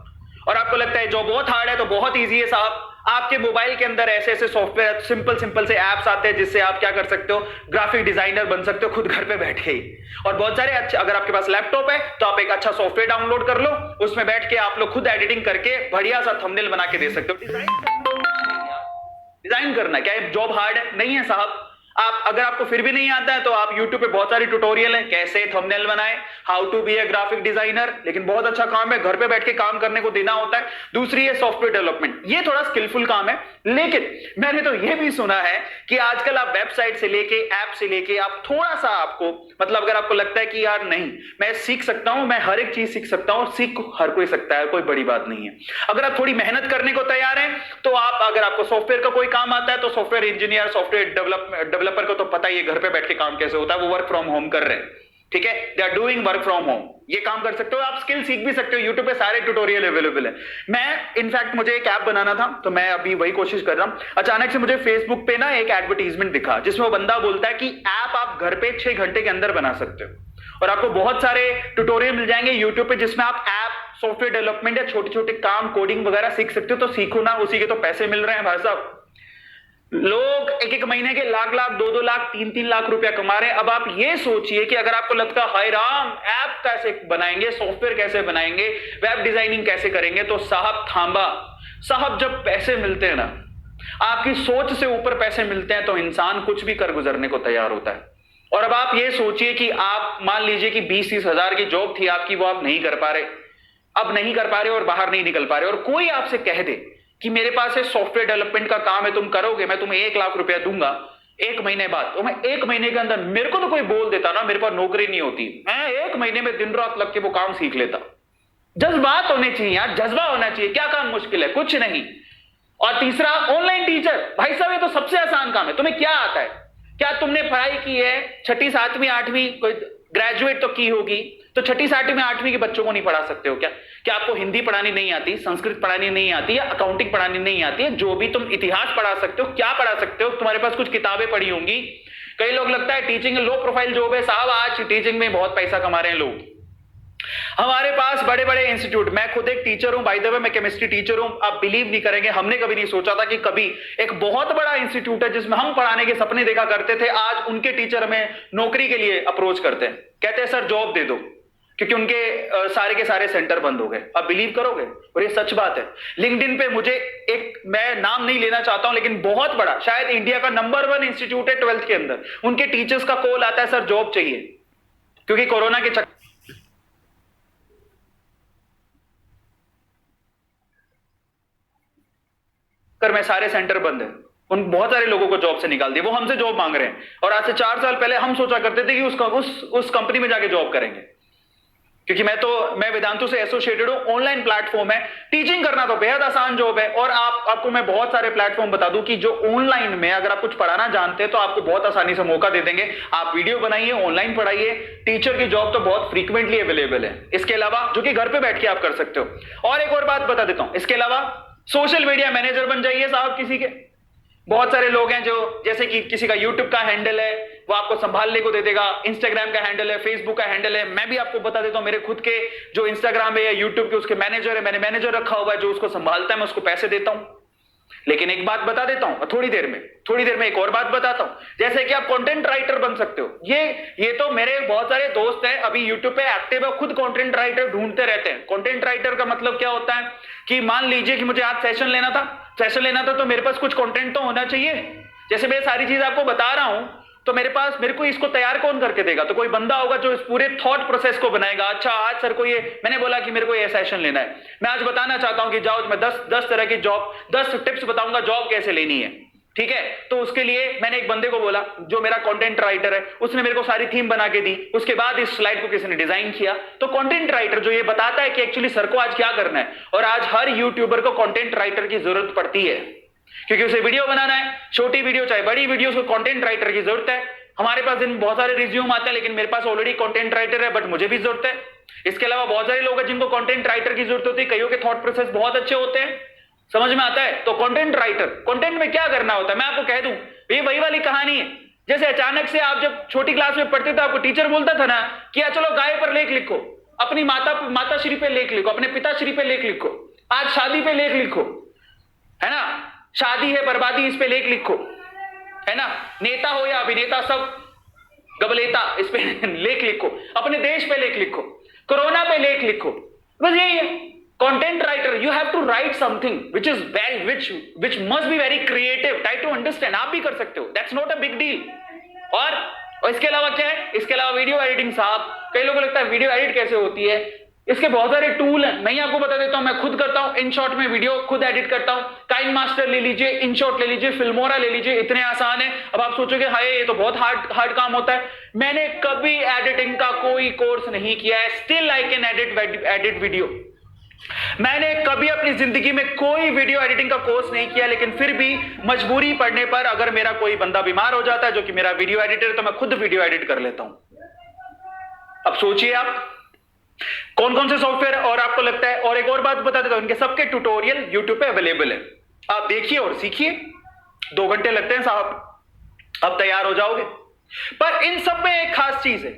और आपको लगता है जॉब बहुत हार्ड है, तो बहुत ईजी है साहब। आपके मोबाइल के अंदर ऐसे ऐसे सॉफ्टवेयर, सिंपल से एप्स आते हैं जिससे आप क्या कर सकते हो, ग्राफिक डिजाइनर बन सकते हो खुद घर पे बैठ के ही। और बहुत सारे अच्छे, अगर आपके पास लैपटॉप है तो आप एक अच्छा सॉफ्टवेयर डाउनलोड कर लो, उसमें बैठ के आप लोग खुद एडिटिंग करके बढ़िया सा थंबनेल बना के दे सकते हो। डिजाइन करना क्या है जॉब हार्ड है? नहीं है साहब। आप, अगर आपको फिर भी नहीं आता है तो आप YouTube पे बहुत सारी ट्यूटोरियल है कैसे थंबनेल बनाएं, how to be a graphic designer. लेकिन बहुत अच्छा काम है, घर पे बैठ के काम करने को देना होता है। दूसरी है सॉफ्टवेयर डेवलपमेंट, ये थोड़ा स्किलफुल काम है। लेकिन मैंने तो ये भी सुना है कि आजकल आप वेबसाइट से लेके, ऐप से लेके, आप थोड़ा सा आपको, मतलब अगर आपको लगता है कि यार नहीं मैं सीख सकता हूं, मैं हर एक चीज सीख सकता हूं, सीख हर कोई सकता है, कोई बड़ी बात नहीं है। अगर आप थोड़ी मेहनत करने को तैयार हैं तो आप, अगर आपको सॉफ्टवेयर का कोई काम आता है तो सॉफ्टवेयर इंजीनियर, सॉफ्टवेयर डेवलपर को तो पता ही है घर पे बैठ के काम कैसे होता है, वो वर्क फ्रॉम होम कर रहे हैं। ठीक है, they are doing work from home, ये काम कर सकते हो, आप स्किल सीख भी सकते हो, यूट्यूब पे सारे ट्यूटोरियल अवेलेबल है। मैं इनफैक्ट मुझे एक ऐप बनाना था, तो मैं अभी वही कोशिश कर रहा हूं। अचानक से मुझे फेसबुक पे ना एक एडवर्टीजमेंट दिखा जिसमें वो बंदा बोलता है कि ऐप आप घर पे 6 घंटे के अंदर बना सकते हो, और आपको बहुत सारे ट्यूटोरियल मिल जाएंगे यूट्यूब पे जिसमें आप ऐप, सॉफ्टवेयर डेवलपमेंट या छोटे छोटे काम, कोडिंग वगैरह सीख सकते हो। तो सीखो ना, उसी के तो पैसे मिल रहे हैं भाई साहब। लोग एक एक महीने के लाख लाख, 2-2 लाख, 3-3 लाख रुपया कमा रहे हैं। अब आप ये सोचिए कि अगर आपको लगता है हाय राम, ऐप कैसे बनाएंगे, सॉफ्टवेयर कैसे बनाएंगे, वेब डिजाइनिंग कैसे करेंगे, तो साहब थांबा साहब, जब पैसे मिलते हैं ना, आपकी सोच से ऊपर पैसे मिलते हैं, तो इंसान कुछ भी कर गुजरने को तैयार होता है। और अब आप ये सोचिए कि आप मान लीजिए कि 20-30 हजार की जॉब थी आपकी, वो आप नहीं कर पा रहे, अब नहीं कर पा रहे और बाहर नहीं निकल पा रहे, और कोई आपसे कह दे कि मेरे पास है सॉफ्टवेयर डेवलपमेंट का काम है, तुम करोगे, मैं तुम्हें 1 लाख रुपया दूंगा 1 महीने बाद, तो मैं 1 महीने के अंदर, मेरे को तो कोई बोल देता ना, मेरे पास नौकरी नहीं होती, मैं 1 महीने में दिन रात लग के वो काम सीख लेता। जज्बात होने चाहिए यार, जज्बा होना चाहिए। क्या काम मुश्किल है? कुछ नहीं। और तीसरा, ऑनलाइन टीचर, भाई साहब ये तो सबसे आसान काम है। तुम्हें क्या आता है? क्या तुमने पढ़ाई की है 6ठी 7वीं 8वीं, कोई ग्रेजुएट तो की होगी, तो 6ठी 7वीं 8वीं के बच्चों को नहीं पढ़ा सकते हो क्या? क्या आपको हिंदी पढ़ानी नहीं आती, संस्कृत पढ़ानी नहीं आती, या अकाउंटिंग पढ़ानी नहीं आती है? जो भी तुम इतिहास पढ़ा सकते हो, क्या पढ़ा सकते हो? तुम्हारे पास कुछ किताबें पढ़ी होंगी। कई लोग लगता है टीचिंग लो प्रोफाइल जॉब है, साहब आज टीचिंग में बहुत पैसा कमा रहे हैं लोग। हमारे पास बड़े बड़े इंस्टीट्यूट, मैं खुद एक टीचर हूं, बाय द वे मैं केमिस्ट्री टीचर हूं। आप बिलीव नहीं करेंगे, हमने कभी नहीं सोचा था कि कभी एक बहुत बड़ा इंस्टीट्यूट है जिसमें हम पढ़ाने के सपने देखा करते थे, आज उनके टीचर हमें नौकरी के लिए अप्रोच करते हैं, कहते हैं सर जॉब दे दो, क्योंकि उनके सारे के सारे सेंटर बंद हो गए। आप बिलीव करोगे? और ये सच बात है। लिंक्डइन पे मुझे एक, मैं नाम नहीं लेना चाहता हूं, लेकिन बहुत बड़ा, शायद इंडिया का नंबर 1 इंस्टीट्यूट है 12th के अंदर, उनके टीचर्स का कॉल आता है सर जॉब चाहिए, क्योंकि कोरोना के चक्कर में सारे सेंटर बंद है, उन बहुत सारे लोगों को जॉब से निकाल दिया। वो हमसे जॉब मांग रहे हैं, और आज से 4 साल पहले हम सोचा करते थे कि उस कंपनी में जाके जॉब करेंगे, क्योंकि मैं वेदांतु से एसोसिएटेड हूं। ऑनलाइन प्लेटफॉर्म है, टीचिंग करना तो बेहद आसान जॉब है। और आपको मैं बहुत सारे प्लेटफॉर्म बता दूं कि जो ऑनलाइन में अगर आप कुछ पढ़ाना जानते हैं तो आपको बहुत आसानी से मौका दे देंगे। आप वीडियो बनाइए, ऑनलाइन पढ़ाइए, टीचर की जॉब तो बहुत फ्रीक्वेंटली अवेलेबल है। इसके अलावा जो कि घर पे बैठ के आप कर सकते हो। और एक और बात बता देता हूं, इसके अलावा सोशल मीडिया मैनेजर बन जाइए साहब किसी के। बहुत सारे लोग हैं जो, जैसे कि किसी का यूट्यूब का हैंडल है, वो आपको संभालने को दे देगा, इंस्टाग्राम का हैंडल है, फेसबुक का हैंडल है। मैं भी आपको बता देता हूं, मेरे खुद के जो इंस्टाग्राम है या यूट्यूब के उसके मैनेजर है, मैंने मैनेजर रखा हुआ है जो उसको संभालता है, मैं उसको पैसे देता हूं। लेकिन एक बात बता देता हूं, थोड़ी देर में एक और बात बताता हूं, जैसे कि आप कंटेंट राइटर बन सकते हो। ये तो मेरे बहुत सारे दोस्त हैं अभी यूट्यूब पे एक्टिव है, खुद कंटेंट राइटर ढूंढते रहते हैं। कंटेंट राइटर का मतलब क्या होता है कि मान लीजिए कि मुझे आज सेशन लेना था तो मेरे पास कुछ कंटेंट तो होना चाहिए। जैसे मैं सारी चीज आपको बता रहा हूं, तो मेरे को इसको तैयार कौन करके देगा? तो कोई बंदा होगा जो इस पूरे थॉट प्रोसेस को बनाएगा। अच्छा आज सर को ये, मैंने बोला कि मेरे को ये सेशन लेना है, मैं आज बताना चाहता हूं कि जाओ मैं 10 तरह की जॉब, 10 टिप्स बताऊंगा जॉब कैसे लेनी है, ठीक है? तो उसके लिए मैंने एक बंदे को बोला जो मेरा कंटेंट राइटर है, उसने मेरे को सारी थीम बना के दी, उसके बाद इस स्लाइड को किसी ने डिजाइन किया। तो कंटेंट राइटर जो ये बताता है कि एक्चुअली सर को आज क्या करना है। और आज हर यूट्यूबर को कंटेंट राइटर की जरूरत पड़ती है, क्योंकि उसे वीडियो बनाना है, छोटी वीडियो चाहे बड़ी वीडियो, उसको कंटेंट राइटर की जरूरत है। हमारे पास दिन बहुत सारे रिज्यूम आते हैं, लेकिन मेरे पास ऑलरेडी कंटेंट राइटर है, बट मुझे भी जरूरत है। इसके अलावा बहुत सारे लोग हैं जिनको कंटेंट राइटर की जरूरत होती है, कईयों के थॉट प्रोसेस बहुत अच्छे होते हैं, समझ में आता है। तो कंटेंट राइटर, कंटेंट में क्या करना होता है मैं आपको कह दूं, ये वही वाली कहानी है। जैसे अचानक से आप जब छोटी क्लास में पढ़ते थे, आपको टीचर बोलता था ना कि चलो गाय पर लेख लिखो, अपनी माताश्री पे लेख लिखो, अपने पिताश्री पे लेख लिखो, आज शादी पे लेख लिखो, है ना, शादी है बर्बादी, इस पे लेख लिखो, है ना, नेता हो या अभिनेता सब गबलेता, इस पे लेख लिखो, अपने देश पे लेख लिखो, कोरोना पे लेख लिखो, बस यही है content writer. You have to write something which must be very creative, try to understand। आप भी कर सकते हो, that's not a big deal. और इसके अलावा क्या है? इसके अलावा वीडियो एडिटिंग साहब, कई लोगों को लगता है वीडियो एडिट कैसे होती है, इसके बहुत सारे टूल हैं, मैं आपको बता देता हूं, मैं खुद करता हूं। इन शॉर्ट में वीडियो खुद एडिट करता हूं, काइन मास्टर ले लीजिए, इन शॉर्ट ले लीजिए, फिल्मोरा ले लीजिए, इतने आसान है। अब आप सोचोगे हाय ये तो बहुत हार्ड काम होता है। मैंने कभी एडिटिंग का कोई कोर्स नहीं किया है, still I can edit video. मैंने कभी अपनी जिंदगी में कोई वीडियो एडिटिंग का कोर्स नहीं किया, लेकिन फिर भी मजबूरी पड़ने पर अगर मेरा कोई बंदा बीमार हो जाता है जो कि मेरा वीडियो एडिटर है, तो मैं खुद वीडियो एडिट कर लेता हूं। अब सोचिए आप कौन कौन से सॉफ्टवेयर, और आपको लगता है, और एक और बात बता देता हूं, इनके सबके ट्यूटोरियल यूट्यूब पे अवेलेबल है, आप देखिए और सीखिए। 2 घंटे लगते हैं साहब, अब तैयार हो जाओगे। पर इन सब में एक खास चीज है।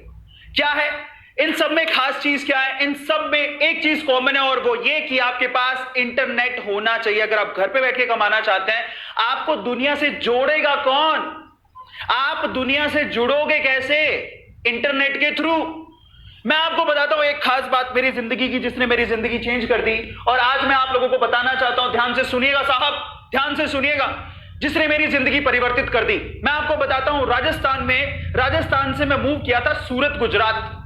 क्या है इन सब में खास चीज? क्या है इन सब में? एक चीज कॉमन है, और वो ये कि आपके पास इंटरनेट होना चाहिए। अगर आप घर पे बैठ के कमाना चाहते हैं, आपको दुनिया से जोड़ेगा कौन? आप दुनिया से जुड़ोगे कैसे? इंटरनेट के थ्रू। मैं आपको बताता हूं एक खास बात मेरी जिंदगी की, जिसने मेरी जिंदगी चेंज कर दी, और आज मैं आप लोगों को बताना चाहता हूं। ध्यान से सुनिएगा साहब, ध्यान से सुनिएगा, जिसने मेरी जिंदगी परिवर्तित कर दी। मैं आपको बताता हूं, राजस्थान से मैं मूव किया था सूरत, गुजरात।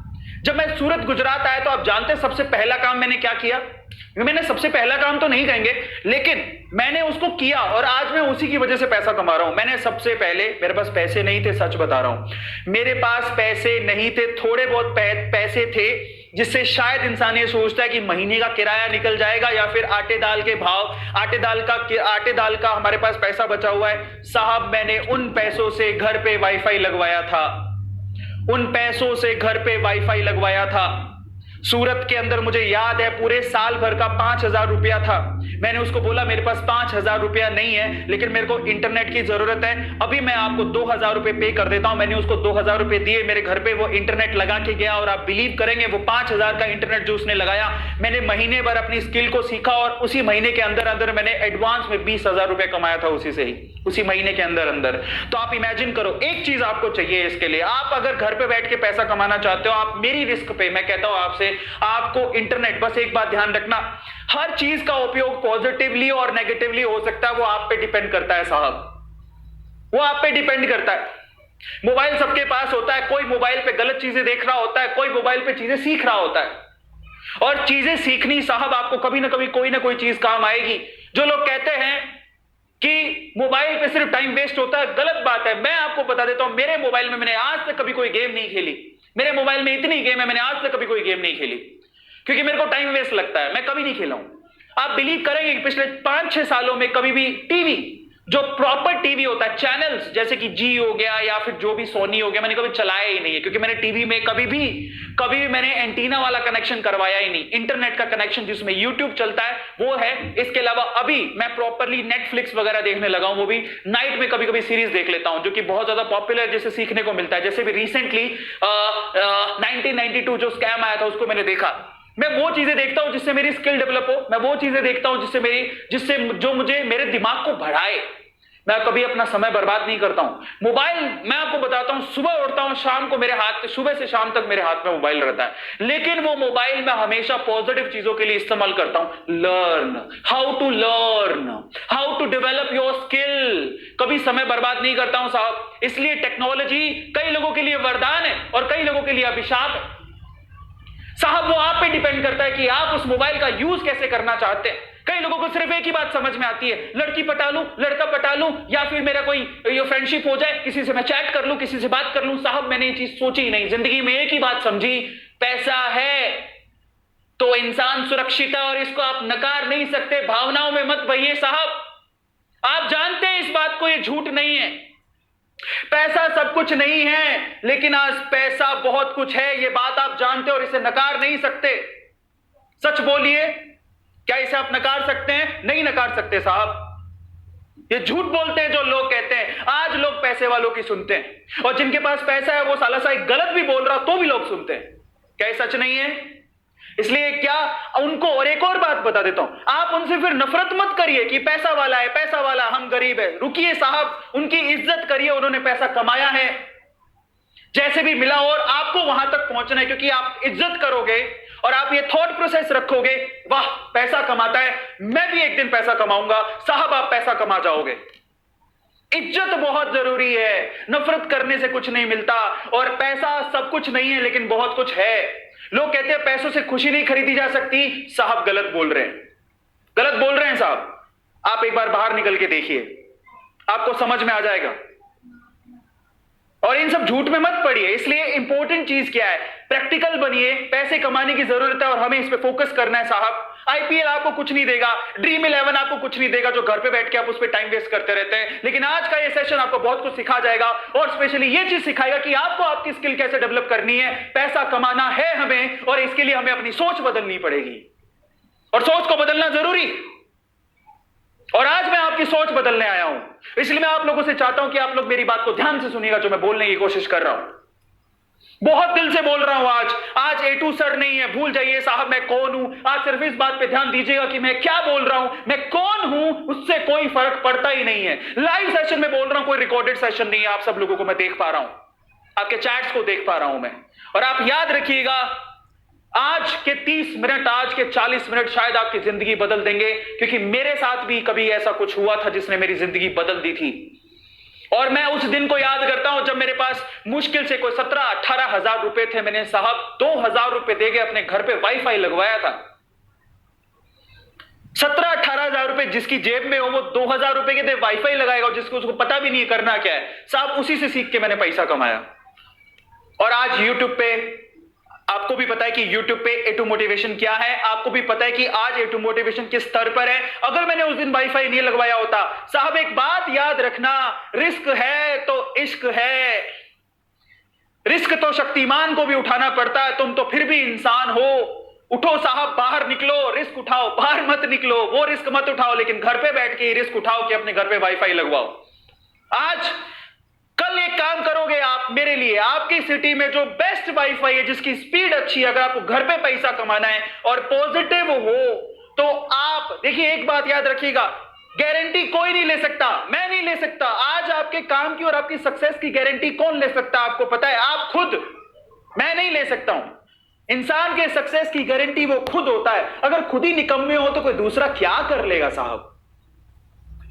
जब मैं सूरत, गुजरात आया, तो आप जानते हैं सबसे पहला काम मैंने क्या किया? मैंने सबसे पहला काम तो नहीं कहेंगे, लेकिन मैंने उसको किया, और आज मैं उसी की वजह से पैसा कमा रहा हूं। मैंने सबसे पहले, मेरे पास पैसे नहीं थे, सच बता रहा हूं, मेरे पास पैसे नहीं थे, थोड़े बहुत पैसे थे, जिससे शायद इंसान ये सोचता है कि महीने का किराया निकल जाएगा, या फिर आटे दाल के भाव, आटे दाल का हमारे पास पैसा बचा हुआ है। साहब, मैंने उन पैसों से घर पे वाईफाई लगवाया था, उन पैसों से घर पे वाईफाई लगवाया था। सूरत के अंदर मुझे याद है पूरे साल भर का 5,000 रुपया था। मैंने उसको बोला मेरे पास 5,000 रुपया नहीं है, लेकिन मेरे को इंटरनेट की जरूरत है, अभी मैं आपको 2,000 रुपए पे कर देता हूं। मैंने उसको 2,000 रुपए दिए, मेरे घर पे वो इंटरनेट लगा के गया, और आप बिलीव करेंगे वो 5,000 का इंटरनेट जो उसने लगाया, मैंने महीने भर अपनी स्किल को सीखा, और उसी महीने के अंदर अंदर मैंने एडवांस में 20,000 रुपए कमाया था उसी से ही, उसी महीने के अंदर अंदर। तो आप इमेजिन करो, एक चीज आपको चाहिए इसके लिए, आप अगर घर पे बैठ के पैसा कमाना चाहते हो, आप मेरी रिस्क पे, मैं कहता हूं आपसे, आपको इंटरनेट, बस एक बात ध्यान रखना, हर चीज का उपयोग पॉजिटिवली और नेगेटिवली हो सकता है, वो आप पे डिपेंड करता है साहब, वो आप पे डिपेंड करता है। मोबाइल सबके पास होता है, कोई मोबाइल पे गलत चीजें देख रहा होता है, कोई मोबाइल पे चीजें सीख रहा होता है, और चीजें सीखनी साहब, आपको कभी ना कभी कोई ना कोई चीज काम आएगी। जो लोग कहते हैं कि मोबाइल पे सिर्फ टाइम वेस्ट होता है, गलत बात है। मैं आपको बता देता हूं, मेरे मोबाइल में मैंने आज तक कभी कोई गेम नहीं खेली, मेरे मोबाइल में इतनी गेम है, मैंने आज तक कभी कोई गेम नहीं खेली, क्योंकि मेरे को टाइम वेस्ट लगता है, मैं कभी नहीं खेला हूं। आप बिलीव करेंगे कि पिछले 5-6 सालों में कभी भी टीवी, जो प्रॉपर टीवी होता है, चैनल्स जैसे कि जी हो गया या फिर जो भी सोनी हो गया, मैंने कभी चलाया ही नहीं है, क्योंकि मैंने टीवी में कभी भी मैंने एंटीना वाला कनेक्शन करवाया ही नहीं। इंटरनेट का कनेक्शन जिसमें यूट्यूब चलता है वो है। इसके अलावा अभी मैं प्रॉपरली नेटफ्लिक्स वगैरह देखने लगा हूं, वो भी नाइट में कभी कभी सीरीज देख लेता हूं, जो कि बहुत ज्यादा पॉपुलर, जिससे सीखने को मिलता है। जैसे भी रिसेंटली 1992 जो स्कैम आया था, उसको मैंने देखा। मैं वो चीजें देखता हूं जिससे मेरी स्किल डेवलप हो, मैं वो चीजें देखता हूं जिससे जो मुझे मेरे दिमाग को बढ़ाए। मैं कभी अपना समय बर्बाद नहीं करता हूं। मोबाइल, मैं आपको बताता हूं, सुबह उठता हूं, शाम को मेरे हाथ, सुबह से शाम तक मेरे हाथ में मोबाइल रहता है, लेकिन वो मोबाइल मैं हमेशा पॉजिटिव चीजों के लिए इस्तेमाल करता हूं। Learn how to develop your skill, कभी समय बर्बाद नहीं करता हूं साहब। इसलिए टेक्नोलॉजी कई लोगों के लिए वरदान है और कई लोगों के लिए अभिशाप है साहब। वो आप पे डिपेंड करता है कि आप उस मोबाइल का यूज कैसे करना चाहते हैं। कई लोगों को सिर्फ एक ही बात समझ में आती है, लड़की पटा लूं, लड़का पटा लूं, या फिर मेरा कोई फ्रेंडशिप हो जाए, किसी से मैं चैट कर लूं, किसी से बात कर लूं। साहब, मैंने ये चीज सोची ही नहीं, जिंदगी में एक ही बात समझी, पैसा है तो इंसान सुरक्षित है, और इसको आप नकार नहीं सकते। भावनाओं में मत बहिए साहब, आप जानते हैं इस बात को, ये झूठ नहीं है। पैसा सब कुछ नहीं है, लेकिन आज पैसा बहुत कुछ है, ये बात आप जानते हो और इसे नकार नहीं सकते। सच बोलिए, क्या इसे आप नकार सकते हैं? नहीं नकार सकते साहब। ये झूठ बोलते हैं जो लोग कहते हैं। आज लोग पैसे वालों की सुनते हैं, और जिनके पास पैसा है वो साला सा एक गलत भी बोल रहा तो भी लोग सुनते हैं। क्या ये सच नहीं है? इसलिए क्या उनको, और एक और बात बता देता हूं, आप उनसे फिर नफरत मत करिए कि पैसा वाला है, पैसा वाला, हम गरीब है। रुकिए साहब, उनकी इज्जत करिए, उन्होंने पैसा कमाया है, जैसे भी मिला, और आपको वहां तक पहुंचना है, क्योंकि आप इज्जत करोगे और आप ये थॉट प्रोसेस रखोगे, वाह पैसा कमाता है, मैं भी एक दिन पैसा कमाऊंगा, साहब आप पैसा कमा जाओगे। इज्जत बहुत जरूरी है, नफरत करने से कुछ नहीं मिलता। और पैसा सब कुछ नहीं है, लेकिन बहुत कुछ है। लोग कहते हैं पैसों से खुशी नहीं खरीदी जा सकती, साहब गलत बोल रहे हैं, गलत बोल रहे हैं साहब। आप एक बार बाहर निकल के देखिए, आपको समझ में आ जाएगा। और इन सब झूठ में मत पड़िए। इसलिए इंपॉर्टेंट चीज क्या है, प्रैक्टिकल बनिए। पैसे कमाने की जरूरत है और हमें इस पे फोकस करना है साहब। आईपीएल आपको कुछ नहीं देगा, ड्रीम 11 आपको कुछ नहीं देगा, जो घर पे बैठ के आप उस पर टाइम वेस्ट करते रहते हैं। लेकिन आज का ये सेशन आपको बहुत कुछ सिखा जाएगा, और स्पेशली ये चीज सिखाएगा कि आपको आपकी स्किल कैसे डेवलप करनी है। पैसा कमाना है हमें, और इसके लिए हमें अपनी सोच बदलनी पड़ेगी, और सोच को बदलना जरूरी। और आज मैं आपकी सोच बदलने आया हूं, इसलिए मैं आप लोगों से चाहता हूं कि आप लोग मेरी बात को ध्यान से सुनिएगा, जो मैं बोलने की कोशिश कर रहा हूं। बहुत दिल से बोल रहा हूं आज A2 सर नहीं है, भूल जाइए साहब मैं कौन हूं। आज सिर्फ इस बात पे ध्यान दीजिएगा कि मैं क्या बोल रहा हूं, मैं कौन हूं, उससे कोई फर्क पड़ता ही नहीं है। लाइव सेशन में बोल रहा हूं, कोई रिकॉर्डेड सेशन नहीं है। आप सब लोगों को मैं देख पा रहा हूं, आपके चैट्स को देख पा रहा हूं मैं। और आप याद रखिएगा, आज के 30 मिनट, आज के 40 मिनट शायद आपकी जिंदगी बदल देंगे, क्योंकि मेरे साथ भी कभी ऐसा कुछ हुआ था जिसने मेरी जिंदगी बदल दी थी। और मैं उस दिन को याद करता हूं जब मेरे पास मुश्किल से कोई 17-18 हजार रुपए थे। मैंने साहब 2,000 रुपए देके अपने घर पे वाईफाई लगवाया था। 17-18 हजार रुपए जिसकी जेब में हो, वो 2,000 रुपए के वाईफाई लगाएगा, जिसको उसको पता भी नहीं करना क्या है। साहब उसी से सीख के मैंने पैसा कमाया। और आज यूट्यूब पे आपको भी पता है कि YouTube पे A2 मोटिवेशन क्या है, आपको भी पता है कि आज A2 मोटिवेशन किस स्तर पर है। अगर मैंने उस दिन वाईफाई नहीं लगवाया होता, साहब एक बात याद रखना, रिस्क है तो इश्क है। रिस्क तो शक्तिमान को भी उठाना पड़ता है, तुम तो फिर भी इंसान हो। उठो साहब, बाहर निकलो, रिस्क उठाओ। बाहर मत निकलो, वो रिस्क मत उठाओ, लेकिन घर पे बैठ के रिस्क उठाओ कि अपने घर पे वाईफाई लगवाओ। आज कल एक काम करोगे आप मेरे लिए, आपकी सिटी में जो बेस्ट वाईफाई है, जिसकी स्पीड अच्छी है, अगर आपको घर पे पैसा कमाना है और पॉजिटिव हो, तो आप देखिए, एक बात याद रखिएगा, गारंटी कोई नहीं ले सकता, मैं नहीं ले सकता। आज आपके काम की और आपकी सक्सेस की गारंटी कौन ले सकता है, आपको पता है? आप खुद। मैं नहीं ले सकता हूं। इंसान के सक्सेस की गारंटी वो खुद होता है। अगर खुद ही निकम्मे हो तो कोई दूसरा क्या कर लेगा साहब।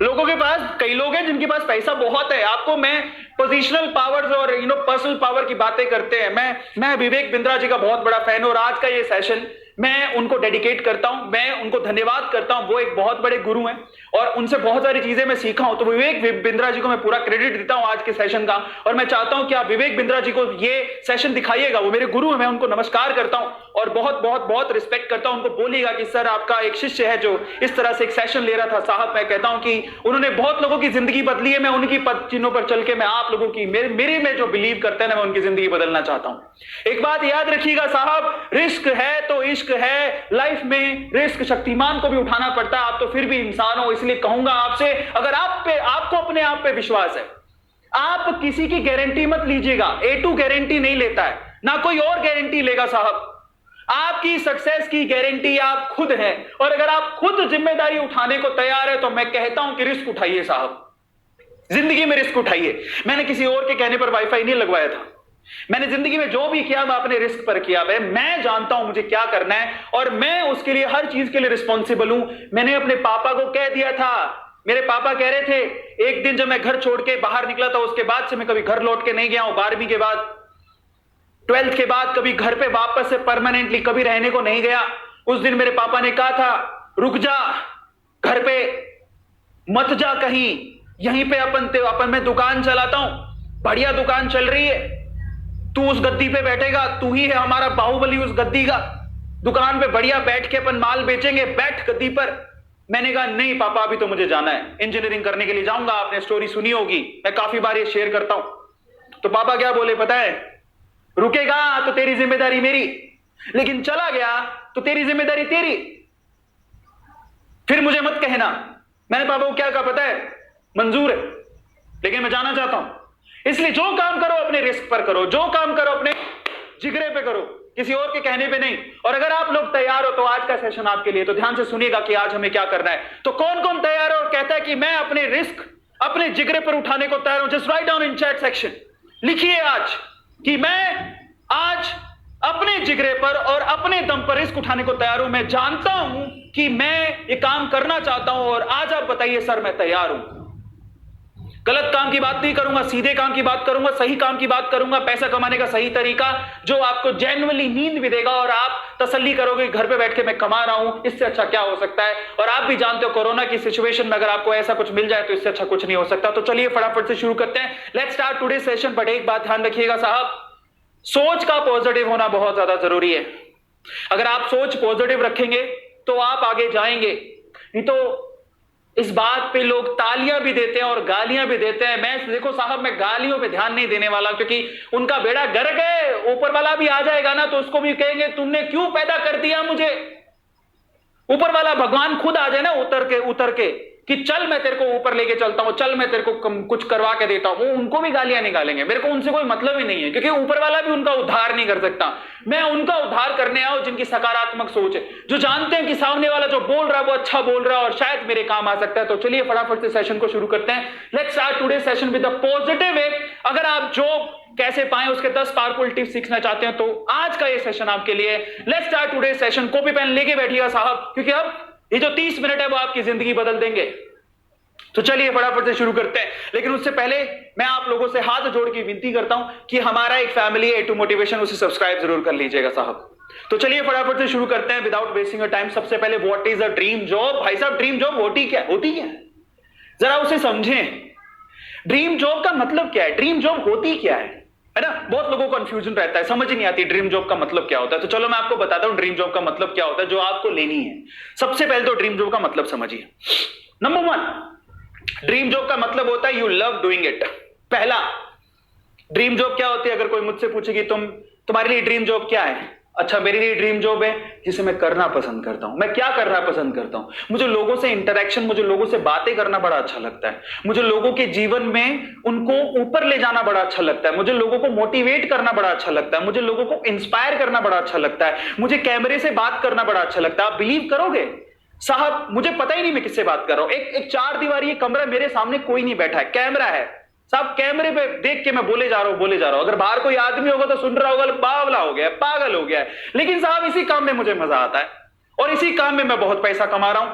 लोगों के पास, कई लोग हैं जिनके पास पैसा बहुत है। आपको मैं पोजिशनल पावर्स और पर्सनल पावर की बातें करते हैं। मैं विवेक बिंद्रा जी का बहुत बड़ा फैन हूं, और आज का ये सेशन मैं उनको डेडिकेट करता हूं, मैं उनको धन्यवाद करता हूं। वो एक बहुत बड़े गुरु हैं और उनसे बहुत सारी चीजें मैं सीखा हूं। तो विवेक बिंद्रा जी को मैं पूरा क्रेडिट देता हूं आज के सेशन का, और मैं चाहता हूं कि आप विवेक बिंद्रा जी को ये सेशन दिखाइएगा। वो मेरे गुरु हैं, मैं उनको नमस्कार करता हूं और बहुत बहुत बहुत रिस्पेक्ट करता हूं। उनको बोलिएगा कि सर, आपका एक शिष्य है जो इस तरह से एक सेशन ले रहा था। साहब मैं कहता हूं कि उन्होंने बहुत लोगों की जिंदगी बदली है। मैं उनकी पद चिन्हों पर चल के मैं आप लोगों की, मेरे में जो बिलीव करते हैं ना, मैं उनकी जिंदगी बदलना चाहता हूं। एक बात याद रखिएगा साहब, रिस्क है तो इश्क है। लाइफ में रिस्क शक्तिमान को भी उठाना पड़ता है, आप तो फिर भी इंसान हो। इसलिए कहूंगा आपसे, अगर आपको अपने आप पे विश्वास है, आप किसी की गारंटी मत लीजिएगा। A2 गारंटी नहीं लेता है, ना कोई और गारंटी लेगा साहब। आपकी सक्सेस की गारंटी आप खुद हैं, और अगर आप खुद जिम्मेदारी उठाने को तैयार है तो मैं कहता हूं कि रिस्क उठाइए साहब, जिंदगी में रिस्क उठाइए। मैंने किसी और के कहने पर वाईफाई नहीं लगवाया था। मैंने जिंदगी में जो भी किया मैं अपने रिस्क पर किया। मैं जानता हूं मुझे क्या करना है, और मैं उसके लिए, हर चीज के लिए रिस्पॉन्सिबल हूं। मैंने अपने पापा को कह दिया था, मेरे पापा कह रहे थे, एक दिन जब मैं घर छोड़ के बाहर निकला था, उसके बाद से मैं कभी घर लौट के नहीं गया हूं। 12वीं के बाद, 12th के बाद कभी घर पे वापस से परमानेंटली कभी रहने को नहीं गया। उस दिन मेरे पापा ने कहा था, रुक जा, घर पे मत जा कहीं, यहीं पे अपन मैं दुकान चलाता हूं, बढ़िया दुकान चल रही है, तू उस गद्दी पे बैठेगा, तू ही है हमारा बाहुबली उस गद्दी का। दुकान पे बढ़िया बैठ के अपन माल बेचेंगे, बैठ गद्दी पर। मैंने कहा नहीं पापा, अभी तो मुझे जाना है, इंजीनियरिंग करने के लिए जाऊंगा। आपने स्टोरी सुनी होगी, मैं काफी बार ये शेयर करता हूं। तो पापा क्या बोले पता है? रुकेगा तो तेरी जिम्मेदारी मेरी, लेकिन चला गया तो तेरी जिम्मेदारी तेरी, फिर मुझे मत कहना। मैंने पापा को क्या कहा पता है? मंजूर है, लेकिन मैं जाना चाहता हूं। इसलिए जो काम करो अपने रिस्क पर करो, जो काम करो अपने जिगरे पे करो, किसी और के कहने पे नहीं। और अगर आप लोग तैयार हो तो आज का सेशन आपके लिए। तो ध्यान से सुनिएगा कि आज हमें क्या करना है। तो कौन कौन तैयार है और कहता है कि मैं अपने रिस्क अपने जिगरे पर उठाने को तैयार हूं? Just write down in chat section, लिखिए आज कि मैं आज अपने जिगरे पर और अपने दम पर रिस्क उठाने को तैयार हूं। मैं जानता हूं कि मैं ये काम करना चाहता हूं, और आज आप बताइए सर मैं तैयार हूं। गलत काम की बात नहीं करूंगा, सीधे काम की बात करूंगा, सही काम की बात करूंगा, पैसा कमाने का सही तरीका जो आपको जेन्युइनली नींद भी देगा और आप तसल्ली करोगे घर पे बैठ के मैं कमा रहा हूं, इससे अच्छा क्या हो सकता है। और आप भी जानते हो कोरोना की सिचुएशन में अगर आपको ऐसा कुछ मिल जाए तो इससे अच्छा कुछ नहीं हो सकता। तो चलिए फटाफट से शुरू करते हैं, let's start today session. But एक बात ध्यान रखिएगा साहब, सोच का पॉजिटिव होना बहुत ज्यादा जरूरी है। अगर आप सोच पॉजिटिव रखेंगे तो आप आगे जाएंगे, नहीं तो इस बात पे लोग तालियां भी देते हैं और गालियां भी देते हैं। मैं देखो साहब, मैं गालियों पे ध्यान नहीं देने वाला, क्योंकि उनका बेड़ा गर्क है। ऊपर वाला भी आ जाएगा ना तो उसको भी कहेंगे तुमने क्यों पैदा कर दिया मुझे। ऊपर वाला भगवान खुद आ जाए ना उतर के कि चल मैं तेरे को ऊपर लेके चलता हूं, चल मैं तेरे को कुछ करवा के देता हूं, उनको भी गालियां निकालेंगे। मेरे को उनसे कोई मतलब ही नहीं है, क्योंकि ऊपर वाला भी उनका उद्धार नहीं कर सकता। मैं उनका उद्धार करने आऊं जिनकी सकारात्मक सोच है, जो जानते हैं कि सामने वाला जो बोल रहा है वो अच्छा बोल रहा है और शायद मेरे काम आ सकता है। तो चलिए फटाफट से सेशन को शुरू करते हैं। Let's start today session with the positive way. अगर आप जॉब कैसे पाएं उसके 10 पावरफुल टिप्स सीखना चाहते हैं तो आज का ये सेशन आपके लिए। Let's start today session. Copy pen लेके बैठिएगा साहब, क्योंकि अब ये जो 30 मिनट है वो आपकी जिंदगी बदल देंगे। तो चलिए फटाफट से शुरू करते हैं। लेकिन उससे पहले मैं आप लोगों से हाथ जोड़ के विनती करता हूं कि हमारा एक फैमिली है A2 मोटिवेशन, उसे सब्सक्राइब जरूर कर लीजिएगा साहब। तो चलिए फटाफट से शुरू करते हैं विदाउट वेस्टिंग योर टाइम। सबसे पहले what is a dream job. भाई साहब, ड्रीम जॉब होती क्या है? जरा उसे समझें। ड्रीम जॉब का मतलब क्या है, ड्रीम जॉब होती क्या है ना। बहुत लोगों को कंफ्यूजन रहता है, समझ नहीं आती ड्रीम जॉब का मतलब क्या होता है। तो चलो मैं आपको बताता हूं ड्रीम जॉब का मतलब क्या होता है जो आपको लेनी है। सबसे पहले तो ड्रीम जॉब का मतलब समझिए। नंबर 1, ड्रीम जॉब का मतलब होता है यू लव डूइंग इट। पहला, ड्रीम जॉब क्या होती है? अगर कोई मुझसे पूछे कि तुम्हारे लिए ड्रीम जॉब क्या है, अच्छा मेरे लिए ड्रीम जॉब है जिसे मैं करना पसंद करता हूं। मैं क्या करना पसंद करता हूं? मुझे लोगों से इंटरेक्शन, मुझे लोगों से बातें करना बड़ा अच्छा लगता है। मुझे लोगों के जीवन में उनको ऊपर ले जाना बड़ा अच्छा लगता है। मुझे लोगों को मोटिवेट करना बड़ा अच्छा लगता है। मुझे लोगों को इंस्पायर करना बड़ा अच्छा लगता है। मुझे कैमरे से बात करना बड़ा अच्छा लगता है। आप बिलीव करोगे साहब, मुझे पता ही नहीं मैं किससे बात कर रहा हूं। एक 4 दीवारी कमरा, मेरे सामने कोई नहीं बैठा है, कैमरा है साहब। कैमरे पे देख के मैं बोले जा रहा हूं। अगर बाहर कोई आदमी होगा तो सुन रहा होगा बावला हो गया, पागल हो गया है। लेकिन साहब इसी काम में मुझे मजा आता है और इसी काम में मैं बहुत पैसा कमा रहा हूं।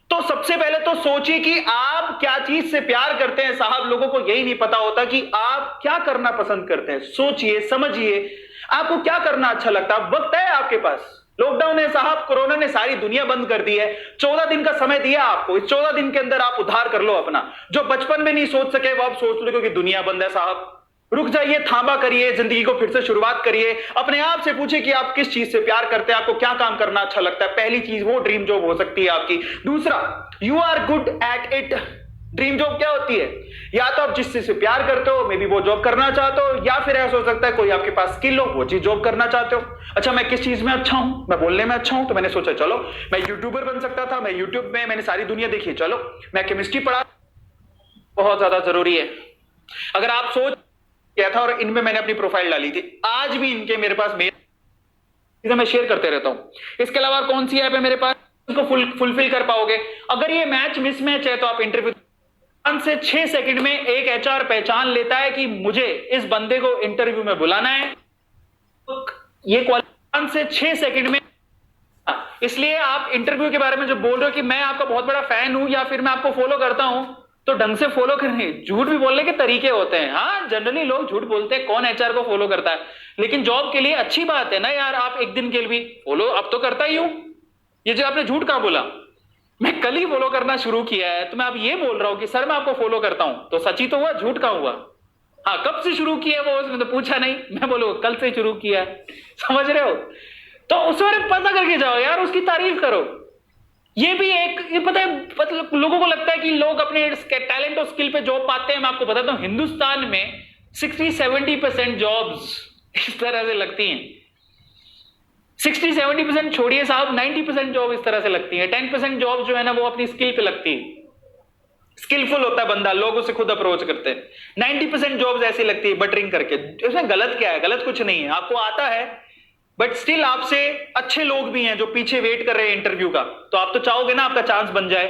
तो सबसे पहले तो सोचिए कि आप क्या चीज से प्यार करते हैं। साहब लोगों को यही नहीं पता होता कि आप क्या करना पसंद करते हैं। सोचिए, समझिए, आपको क्या करना अच्छा लगता है। वक्त है आपके पास। लॉकडाउन है साहब, कोरोना ने सारी दुनिया बंद कर दी है। 14 दिन का समय दिया आपको। इस 14 दिन के अंदर आप उद्धार कर लो अपना। जो बचपन में नहीं सोच सके वो आप सोच लो, क्योंकि दुनिया बंद है साहब। रुक जाइए, थांबा करिए, जिंदगी को फिर से शुरुआत करिए। अपने आप से पूछिए कि आप किस चीज से प्यार करते हैं, आपको क्या काम करना अच्छा लगता है। पहली चीज वो ड्रीम जॉब हो सकती है आपकी। दूसरा, you are good at it. Dream job क्या होती है? या तो आप जिस चीज से प्यार करते हो मे बी वो जॉब करना चाहते हो, या फिर ऐसा हो सकता है कोई आपके पास स्किल हो, वो चीज जॉब करना चाहते हो। अच्छा मैं किस चीज में अच्छा हूं? मैं बोलने में अच्छा हूं, तो मैंने सोचा चलो मैं यूट्यूबर बन सकता था। मैं यूट्यूब में मैंने सारी दुनिया देखी, चलो मैं केमिस्ट्री पढ़ा। बहुत ज्यादा जरूरी है। अगर आप सोच क्या था, और इनमें मैंने अपनी प्रोफाइल डाली थी, आज भी इनके मेरे पास मेल मैं शेयर करते रहता हूं। इसके अलावा कौन सी ऐप है मेरे पास, उसको फुलफिल कर पाओगे। अगर ये मैच मिसमैच है तो आप इंटरव्यू 5 से 6 सेकंड में एक HR पहचान लेता है कि मुझे इस बंदे को इंटरव्यू में बुलाना है। ये 5 से 6 सेकंड में। इसलिए आप इंटरव्यू के बारे में जो बोल रहे हो कि मैं आपका बहुत बड़ा फैन हूं या फिर मैं आपको फॉलो करता हूं, तो ढंग से फॉलो करने। झूठ भी बोलने के तरीके होते हैं। हाँ, जनरली लोग झूठ बोलते हैं, कौन HR को फॉलो करता है। लेकिन जॉब के लिए अच्छी बात है ना यार, आप एक दिन के लिए भी फॉलो अब तो करता ही हूं। ये जो आपने झूठ कहां बोला, मैं कल ही फॉलो करना शुरू किया है, तो मैं अब ये बोल रहा हूं कि सर मैं आपको फॉलो करता हूं, तो सच ही तो हुआ, झूठ कहां हुआ। हाँ, कब से शुरू किया वो उसने तो पूछा नहीं, मैं बोलो कल से शुरू किया है। समझ रहे हो? तो उस बारे में पता करके जाओ यार, उसकी तारीफ करो। ये भी एक, ये पता है, मतलब लोगों को लगता है कि लोग अपने टैलेंट और स्किल पे जॉब पाते हैं। मैं आपको बताता हूं, हिंदुस्तान में 60-70% जॉब्स इस तरह से लगती हैं। 60-70% छोड़िए साहब, 90% जॉब इस तरह से लगती है। 10% जॉब जो है ना वो अपनी स्किल पे लगती है। स्किलफुल होता है बंदा, लोग उसे खुद अप्रोच करते हैं। 90% जॉब्स ऐसी लगती है बटरिंग करके। इसमें गलत क्या है? गलत कुछ नहीं है, आपको आता है, बट स्टिल आपसे अच्छे लोग भी हैं जो पीछे वेट कर रहे हैं इंटरव्यू का। तो आप तो चाहोगे ना आपका चांस बन जाए।